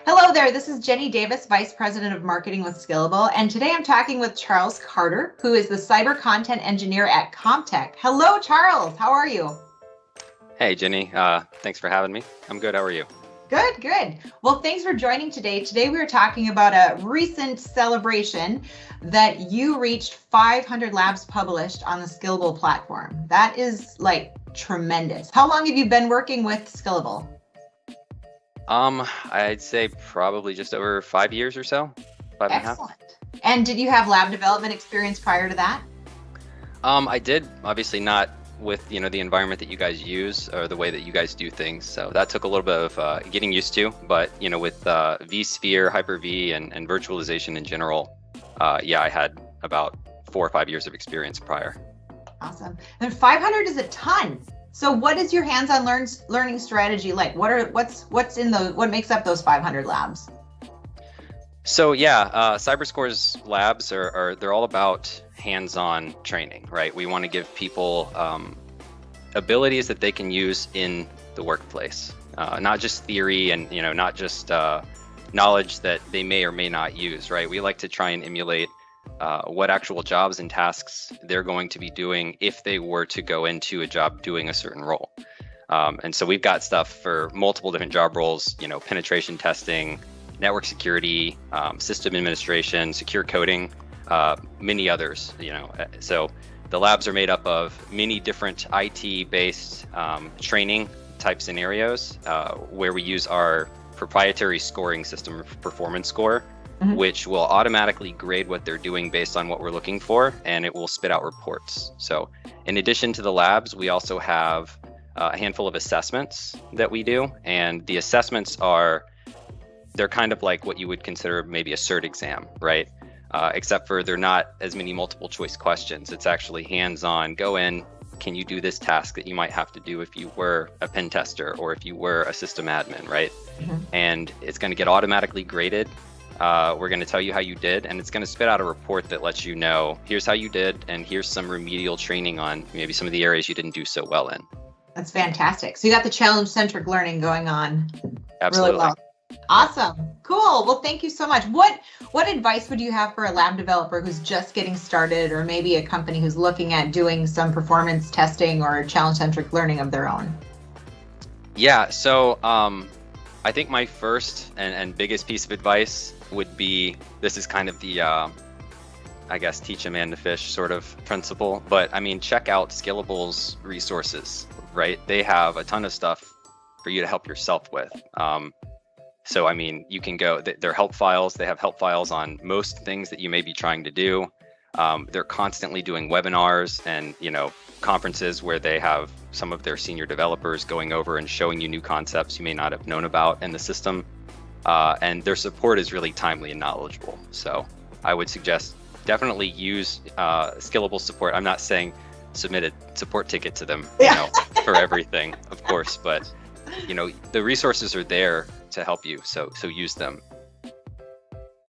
Hello there, this is Jenny Davis, Vice President of Marketing with Skillable, and today I'm talking with Charles Carter, who is the Cyber Content Engineer at Comtech. Hello, Charles, how are you? Hey, Jenny, thanks for having me. I'm good, how are you? Good, good. Well, thanks for joining today. Today we were talking about a recent celebration that you reached 500 labs published on the Skillable platform. That is like tremendous. How long have you been working with Skillable? I'd say probably just over 5 years or so, 5.5. Excellent. And did you have lab development experience prior to that? I did, obviously not with the environment that you guys use or the way that you guys do things. So that took a little bit of getting used to, but with vSphere, Hyper-V, and virtualization in general, yeah, I had about 4 or 5 years of experience prior. Awesome. And 500 is a ton. So what is your hands-on learning strategy like? What makes up those 500 labs? So yeah, CyberScore's labs they're all about hands-on training, right? We want to give people abilities that they can use in the workplace, not just theory and not just knowledge that they may or may not use, right? We like to try and emulate what actual jobs and tasks they're going to be doing if they were to go into a job doing a certain role. And so we've got stuff for multiple different job roles, penetration testing, network security, system administration, secure coding, many others, So the labs are made up of many different IT-based training type scenarios where we use our proprietary scoring system, Performance Score, which will automatically grade what they're doing based on what we're looking for, and it will spit out reports. So in addition to the labs, we also have a handful of assessments that we do, and the assessments they're kind of like what you would consider maybe a cert exam, right? Except for they're not as many multiple choice questions. It's actually hands-on, go in, can you do this task that you might have to do if you were a pen tester or if you were a system admin, right? And it's going to get automatically graded. We're going to tell you how you did, and it's going to spit out a report that lets you know, here's how you did, and here's some remedial training on maybe some of the areas you didn't do so well in. That's fantastic. So you got the challenge-centric learning going on. Absolutely. Really well. Awesome. Cool. Well, thank you so much. What advice would you have for a lab developer who's just getting started, or maybe a company who's looking at doing some performance testing or challenge-centric learning of their own? Yeah, so I think my first and biggest piece of advice would be, this is kind of the, I guess, teach a man to fish sort of principle, but I mean, check out Skillable's resources, right? They have a ton of stuff for you to help yourself with. So, I mean, you can go, they're help files. They have help files on most things that you may be trying to do. They're constantly doing webinars and, conferences where they have some of their senior developers going over and showing you new concepts you may not have known about in the system. And their support is really timely and knowledgeable. So I would suggest definitely use Skillable support. I'm not saying submit a support ticket to them, for everything, of course, but the resources are there to help you, so use them.